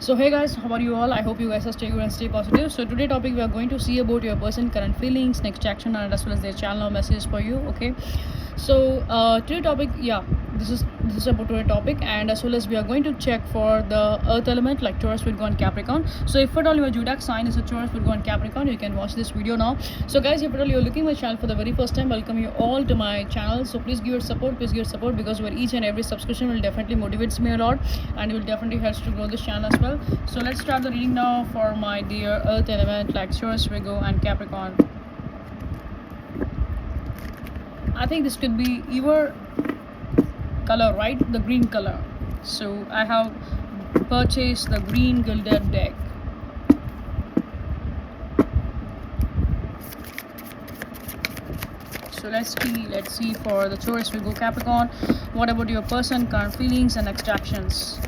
So hey guys, how are you all? I hope you guys are staying good and stay positive. So today topic we are going to see about your person current feelings, next action, and as well as their channel or messages for you. Okay. So today topic, this is about today topic, and as well as we are going to check for the earth element like Taurus, Virgo, and Capricorn. So if at all your zodiac sign is a Taurus, Virgo, and Capricorn, you can watch this video now. So guys, if at all you're looking my channel for the very first time, welcome you all to my channel. So please give your support, because your each and every subscription will definitely motivates me a lot, and it will definitely helps to grow this channel as well. So let's start the reading now for my dear earth element like Taurus, Virgo, and Capricorn. I think this could be your color, right? The green color. So I have purchased the green gilded deck. So let's see for the Taurus, Virgo, Capricorn. What about your person, current feelings, and next actions?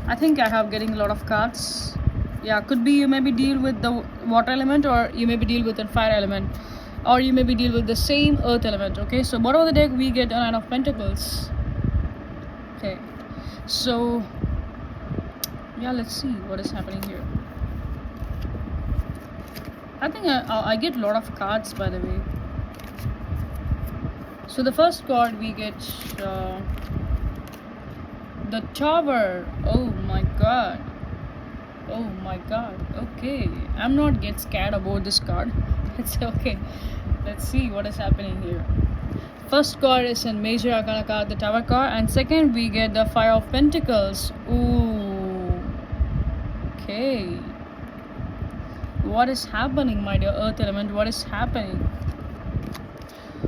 I think I have getting a lot of cards. Yeah, could be you maybe deal with the water element, or you maybe deal with the fire element, or you maybe deal with the same earth element. Okay, so bottom of the deck we get a Nine of Pentacles. Okay, so yeah, let's see what is happening here. I think I get a lot of cards, by the way. So the first card we get the Tower. Oh my god. Okay, I'm not get scared about this card. It's okay. Let's see what is happening here. First card is in Major Arcana card, the Tower card, and second we get the Five of Pentacles. Ooh. Okay. What is happening, my dear earth element? What is happening?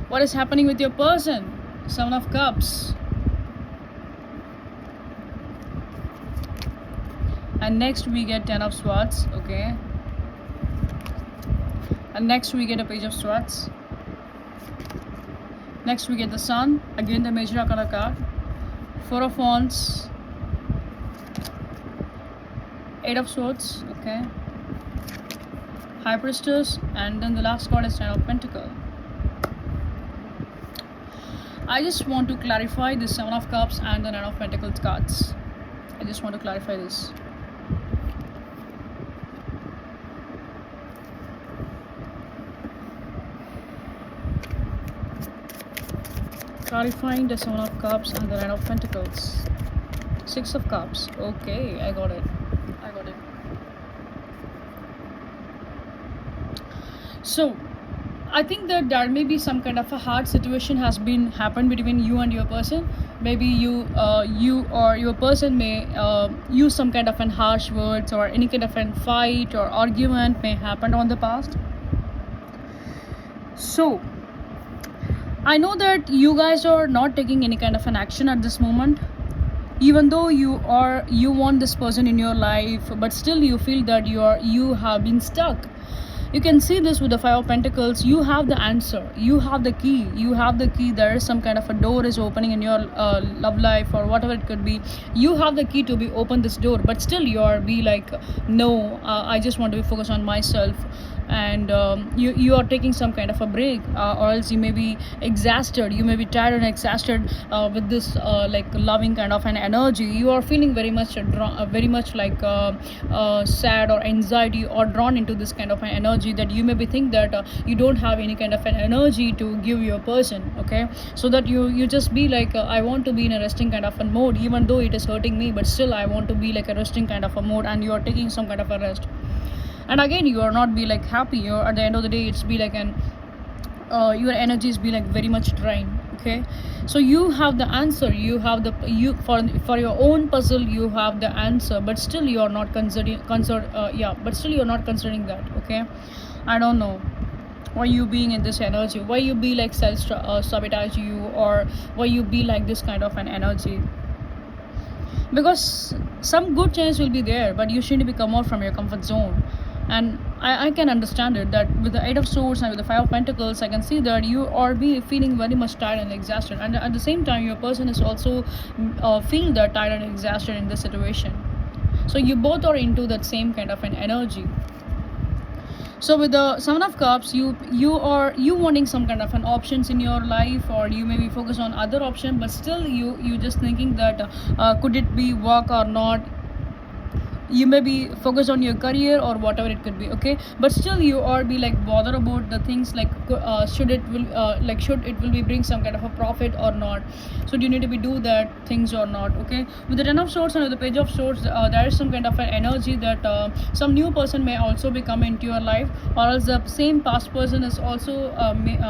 What is happening with your person? Seven of Cups. And next we get Ten of Swords. Okay. And next we get a Page of Swords. Next we get the Sun. Again the Major Arcana card. Four of Wands. Eight of Swords. Okay. High Priestess. And then the last card is Ten of Pentacles. I just want to clarify the Seven of Cups and the Nine of Pentacles cards. I just want to clarify this. Clarifying the Seven of Cups and the Nine of Pentacles. Six of Cups. Okay, I got it. So I think that there may be some kind of a hard situation has been happened between you and your person. Maybe you or your person may use some kind of an harsh words, or any kind of a fight or argument may happen on the past. So I know that you guys are not taking any kind of an action at this moment, even though you want this person in your life, but still you feel that you have been stuck. You can see this with the Five of Pentacles. You have the answer, you have the key. There is some kind of a door is opening in your love life, or whatever it could be. You have the key to be open this door, but still you are be like, no, I just want to be focused on myself, and you are taking some kind of a break, or else you may be exhausted, you may be tired and exhausted with this like loving kind of an energy. You are feeling very much like sad or anxiety, or drawn into this kind of an energy, that you maybe think that you don't have any kind of an energy to give your person. Okay, so that you just be like, I want to be in a resting kind of a mode, even though it is hurting me, but still I want to be like a resting kind of a mode, and you are taking some kind of a rest. And again, you are not be like happy. You're at the end of the day, it's be like an your energies be like very much drained. Okay, so you have the answer, you have the for your own puzzle, you have the answer, but still you are not considering that. Okay, I don't know why you being in this energy, why you be like self sabotage you, or why you be like this kind of an energy, because some good chance will be there, but you shouldn't be come out from your comfort zone. And I can understand it, that with the Eight of Swords and with the Five of Pentacles, I can see that you are feeling very much tired and exhausted, and at the same time your person is also feeling that tired and exhausted in this situation. So you both are into that same kind of an energy. So with the Seven of Cups, you wanting some kind of an options in your life, or you may be focused on other option, but still you just thinking that could it be work or not, you may be focused on your career or whatever it could be, okay, but still you are be like bother about the things like should it will be bring some kind of a profit or not, so do you need to be do that things or not, okay. With the 10 of swords and with the page of swords, there is some kind of an energy that some new person may also be coming into your life, or else the same past person is also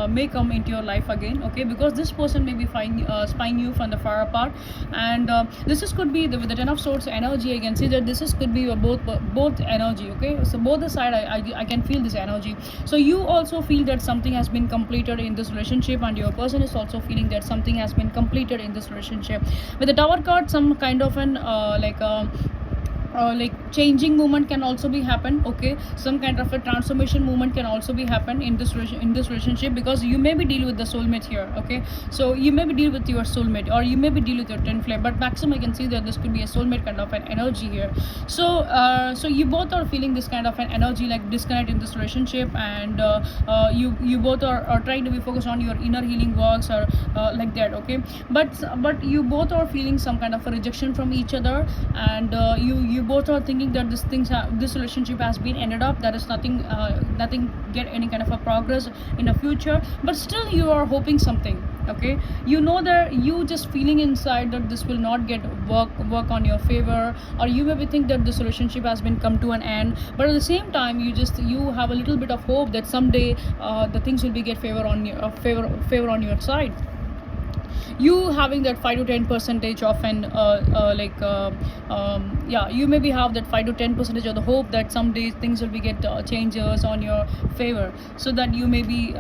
may come into your life again, okay, because this person may be spying you from the far apart. And this is could be with the 10 of swords energy, I can see that this is could be a both energy, okay, so both the side I can feel this energy. So you also feel that something has been completed in this relationship, and your person is also feeling that something has been completed in this relationship. With the tower card, some kind of an like changing movement can also be happen, okay, some kind of a transformation movement can also be happen in this relationship, because you may be deal with the soulmate here, okay, so you may be deal with your soulmate, or you may be deal with your twin flame, but maximum I can see that this could be a soulmate kind of an energy here. So so you both are feeling this kind of an energy like disconnect in this relationship, and you both are trying to be focused on your inner healing works, or like that, okay, but you both are feeling some kind of a rejection from each other, and you both are thinking that this relationship has been ended up, there is nothing get any kind of a progress in the future, but still you are hoping something, okay, you know that you just feeling inside that this will not get work on your favor, or you maybe think that this relationship has been come to an end, but at the same time you have a little bit of hope that someday the things will be get favor on your side. You having that 5 to 10 percentage of an yeah, you maybe have that 5 to 10 percentage of the hope that someday things will be get changes on your favor, so that you may be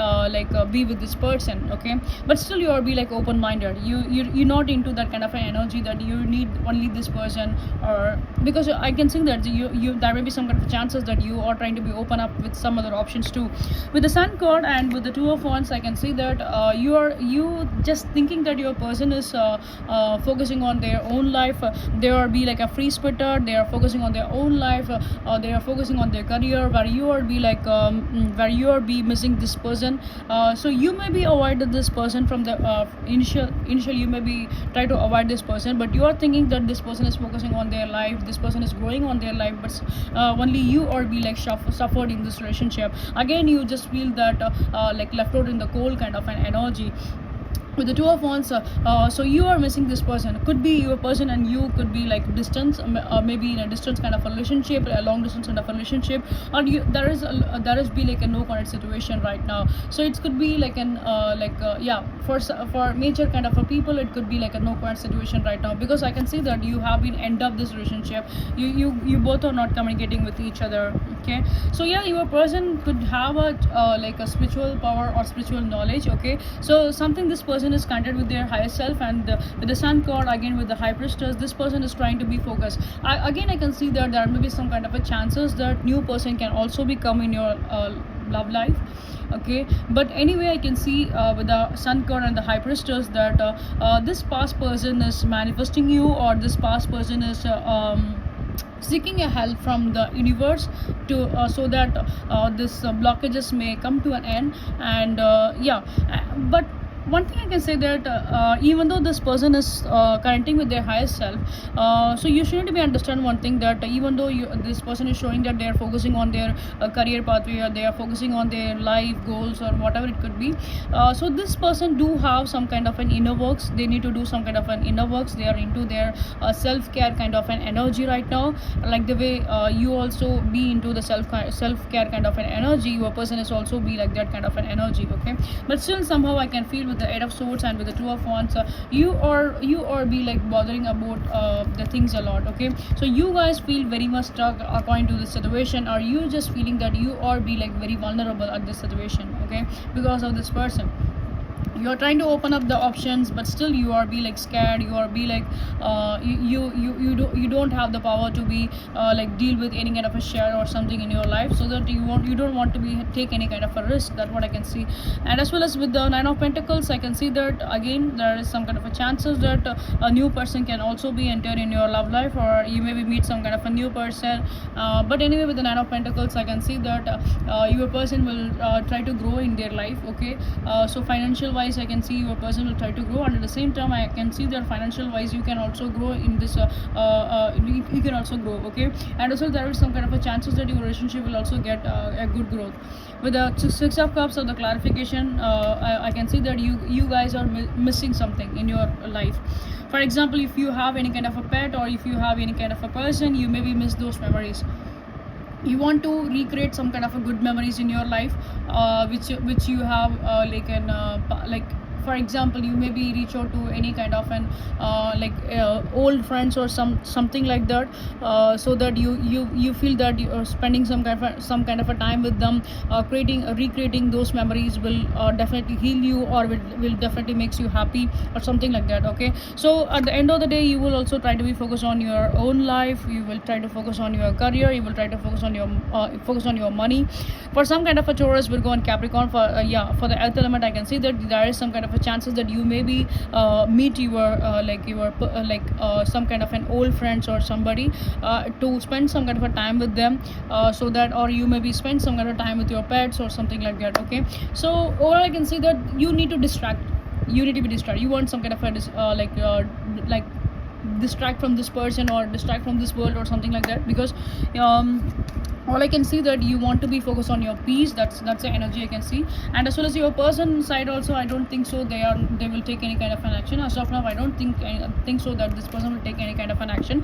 be with this person, okay, but still you are be like open minded, you're not into that kind of an energy that you need only this person, or because I can think that you there may be some kind of chances that you are trying to be open up with some other options too. With the sun card and with the 2 of wands, I can see that you just thinking that your person is focusing on their own life, they are be like a free spitter, they are focusing on their own life, they are focusing on their career, where you are be like where you are be missing this person, so you may be avoided this person from the initial you may be try to avoid this person, but you are thinking that this person is focusing on their life, this person is growing on their life, but only you are be like suffered in this relationship, again you just feel that like left out in the cold kind of an energy. With the 2 of wands, so you are missing this person, could be your person and you could be like distance, maybe in a distance kind of a relationship, a long distance kind of a relationship, or there is be like a no contact situation right now, so it could be like an yeah, for major kind of a people it could be like a no contact situation right now, because I can see that you have been end up this relationship, you both are not communicating with each other, okay, so yeah, your person could have a like a spiritual power or spiritual knowledge, okay, so something this person is connected with their higher self, and with the sun card again with the high priestess, this person is trying to be focused. I can see that there may be some kind of a chances that new person can also become in your love life, okay, but anyway I can see with the sun card and the high priestess that this past person is manifesting you, or this past person is seeking a help from the universe to so that this blockages may come to an end, and yeah, but one thing I can say that even though this person is connecting with their higher self, so you should be understand one thing, that even though this person is showing that they are focusing on their career pathway, or they are focusing on their life goals or whatever it could be, so this person do have some kind of an inner works, they need to do some kind of an inner works, they are into their self-care kind of an energy right now, like the way you also be into the self-care kind of an energy, your person is also be like that kind of an energy, okay, but still somehow I can feel with the 8 of swords and with the 2 of wands, you are be like bothering about the things a lot, okay, so you guys feel very much stuck according to the situation, or you just feeling that you are be like very vulnerable at this situation, okay, because of this person. You are trying to open up the options, but still you are be like scared, you are be like you don't have the power to be like deal with any kind of a share or something in your life, so that you don't want to be take any kind of a risk, that's what I can see. And as well as with the 9 of pentacles, I can see that again there is some kind of a chances that a new person can also be entered in your love life, or you maybe meet some kind of a new person, but anyway with the 9 of pentacles, I can see that your person will try to grow in their life, okay, so financial wise wise I can see your person will try to grow, and at the same time I can see that financial wise you can also grow in this you can also grow, okay. And also there is some kind of a chances that your relationship will also get a good growth. With the six of cups of the clarification, I can see that you guys are missing something in your life. For example, if you have any kind of a pet or if you have any kind of a person, you maybe miss those memories. You want to recreate some kind of a good memories in your life, which you have like for example, you maybe reach out to any kind of an old friends or something like that, so that you feel that you are spending some kind of a time with them, recreating those memories will definitely heal you, or will definitely makes you happy or something like that, okay. So at the end of the day, you will also try to be focused on your own life, you will try to focus on your career, you will try to focus on your money. For some kind of a Taurus, Virgo and Capricorn, for the earth element, I can see that there is some kind of a chances that you maybe meet your some kind of an old friends or somebody, to spend some kind of a time with them, so that, or you maybe spend some kind of time with your pets or something like that, okay. So overall I can see that you need to be distracted. You want some kind of a distract from this person or distract from this world or something like that, because all I can see that you want to be focused on your peace. That's the energy I can see. And as well as your person side also, I don't think so they will take any kind of an action as of now. I don't think so that this person will take any kind of an action,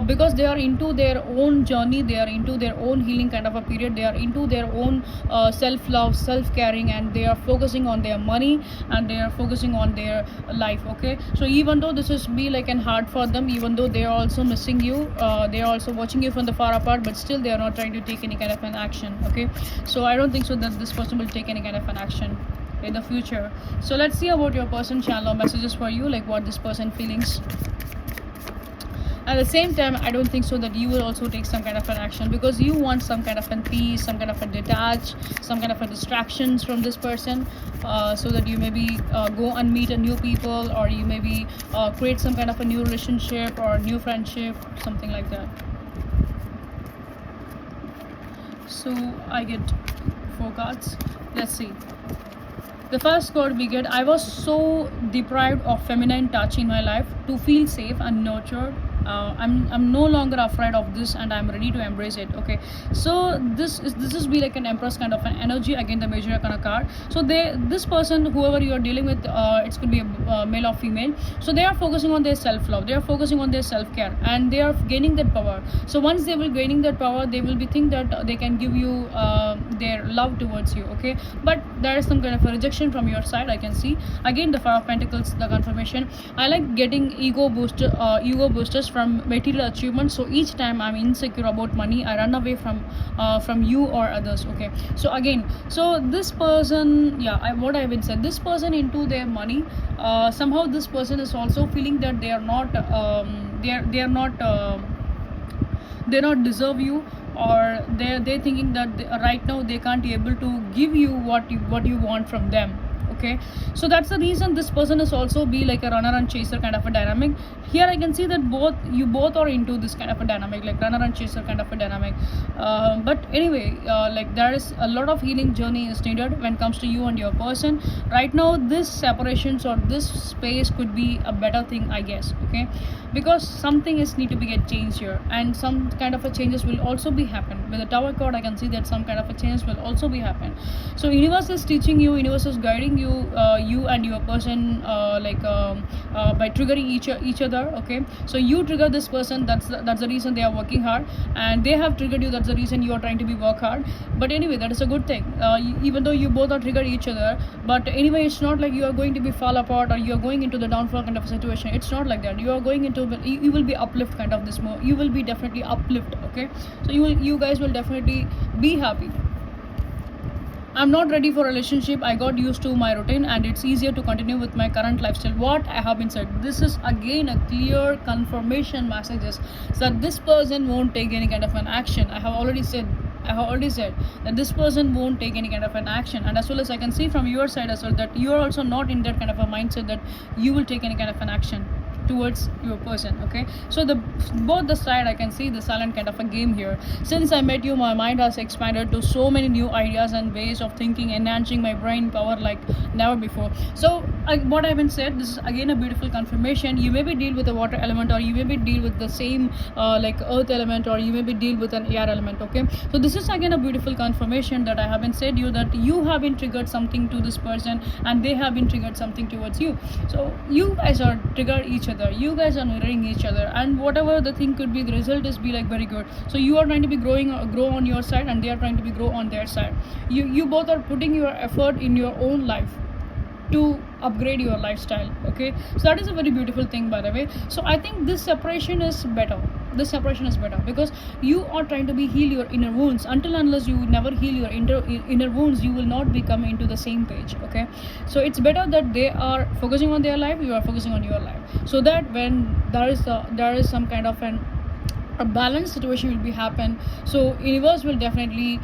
because they are into their own journey, they are into their own healing kind of a period, they are into their own self-love, self-caring, and they are focusing on their money and they are focusing on their life, okay. So even though this is be like an hard for them, even though they are also missing you, they are also watching you from the far apart, but still they are not trying to take any kind of an action, okay. So I don't think so that this person will take any kind of an action in the future. So let's see about your person channel messages for you, like what this person feelings. At the same time, I don't think so that you will also take some kind of an action, because you want some kind of a peace, some kind of a detach, some kind of a distractions from this person, so that you maybe go and meet a new people, or you maybe create some kind of a new relationship or new friendship, something like that. So I get 4 cards. Let's see. The first card we get: I was so deprived of feminine touch in my life to feel safe and nurtured. I'm no longer afraid of this, and I'm ready to embrace it, okay. So this is be like an Empress kind of an energy, again the Major Arcana card. So this person, whoever you are dealing with, it could be a male or female, so they are focusing on their self-love, they are focusing on their self-care, and they are gaining that power. So once they will gaining that power, they will be think that they can give you their love towards you, okay. But there is some kind of a rejection from your side, I can see. Again the Five of Pentacles, the confirmation. I like getting ego boosters from material achievements. So each time I'm insecure about money, I run away from you or others, okay. So again, so this person, what I've been said, this person into their money, somehow this person is also feeling that they are not they not deserve you, or they're thinking that right now they can't be able to give you what you want from them, okay. So that's the reason this person is also be like a runner and chaser kind of a dynamic. Here I can see that you both are into this kind of a dynamic, like runner and chaser kind of a dynamic, but anyway, like there is a lot of healing journey is needed when it comes to you and your person. Right now this separations or this space could be a better thing, I guess, okay, because something is need to be get changed here, and some kind of a changes will also be happen. With the Tower card, I can see that some kind of a changes will also be happen. So universe is teaching you, universe is guiding you, you and your person, by triggering each other, okay. So you trigger this person, that's the reason they are working hard, and they have triggered you, that's the reason you are trying to be work hard. But anyway, that is a good thing, even though you both are triggered each other. But anyway, it's not like you are going to be fall apart or you are going into the downfall kind of a situation. It's not like that. You are going into, you will be uplift kind of this more, you will be definitely uplift, okay. So you guys will definitely be happy. I'm not ready for a relationship. I got used to my routine and it's easier to continue with my current lifestyle. What I have been said. This is again a clear confirmation messages that this person won't take any kind of an action. I have already said that this person won't take any kind of an action, and as well as I can see from your side as well that you are also not in that kind of a mindset that you will take any kind of an action. towards your person. Okay, so the both the side I can see the silent kind of a game here. Since I met you, my mind has expanded to so many new ideas and ways of thinking, enhancing my brain power like never before. So what I've been said, this is again a beautiful confirmation. You maybe deal with a water element, or you maybe deal with the same like earth element, or you maybe deal with an air element. Okay, so this is again a beautiful confirmation that I have been said you, that you have been triggered something to this person and they have been triggered something towards you. So you guys are triggered each other, you guys are mirroring each other, and whatever the thing could be, the result is be like very good. So you are trying to be grow on your side, and they are trying to be grow on their side. You both are putting your effort in your own life to upgrade your lifestyle. Okay, so that is a very beautiful thing, by the way. So I think this separation is better. This separation is better because you are trying to be heal your inner wounds. Until unless you never heal your inner wounds, you will not be coming into the same page. Okay, so it's better that they are focusing on their life, you are focusing on your life, so that when there is some kind of a balanced situation will be happen. So universe will definitely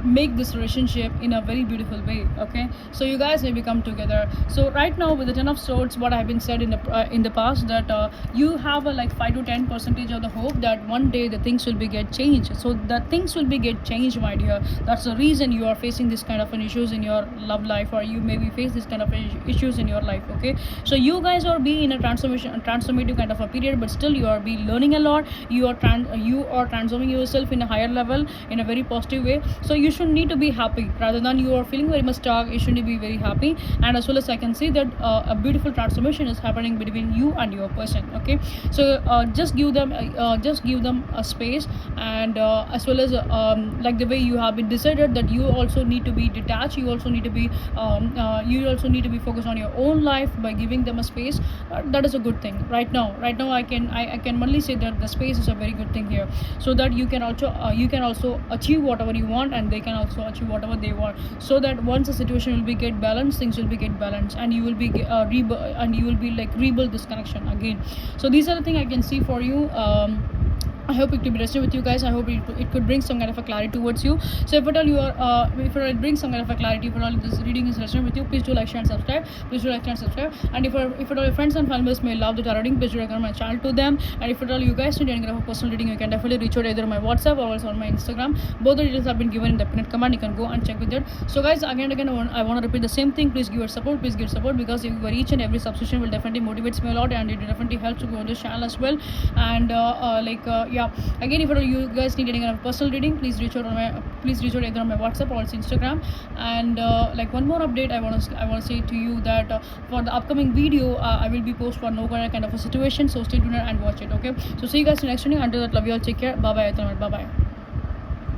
make this relationship in a very beautiful way. Okay, so you guys may become together. So right now with the 10 of swords, what I've been said in the past, that you have a like 5 to 10% of the hope that one day the things will be get changed. So the things will be get changed, my dear. That's the reason you are facing this kind of an issues in your love life, or you maybe face this kind of issues in your life. Okay, so you guys are being in a transformative kind of a period, but still you are be learning a lot. You are transforming yourself in a higher level in a very positive way. So you should need to be happy rather than you are feeling very much stuck. You should be very happy, and as well as I can see that a beautiful transformation is happening between you and your person. Okay, so just give them a space, and as well as like the way you have been decided that you also need to be detached. You also need to be focused on your own life by giving them a space. That is a good thing. Right now I can only say that the space is a very good thing here, so that you can also achieve whatever you want, and they can also achieve whatever they want, so that once the situation will be get balanced, things will be get balanced, and you will be like rebuild this connection again. So these are the things I can see for you. I hope it could be resonated with you guys. I hope it could bring some kind of a clarity towards you. So if at all you are, if it brings some kind of a clarity, if at all this reading is resonated with you, please do like, share, and subscribe. Please do like, share, and subscribe. And if at all your friends and families may love the tarot reading, please do recommend my channel to them. And if at all you guys need any kind of a personal reading, you can definitely reach out either on my WhatsApp or also on my Instagram. Both the details have been given in the pinned comment. You can go and check with it. So guys, again, I want to repeat the same thing. Please give your support. Please give support, because each and every subscription will definitely motivates me a lot, and it definitely helps to grow this channel as well. And yeah, again, if you guys need any kind of personal reading, please reach out either on my WhatsApp or Instagram. And like one more update, I want to say to you that for the upcoming video, I will be post for no kind of a situation, so stay tuned and watch it. Okay, so see you guys in the next video. Until that, love you all, take care, bye bye.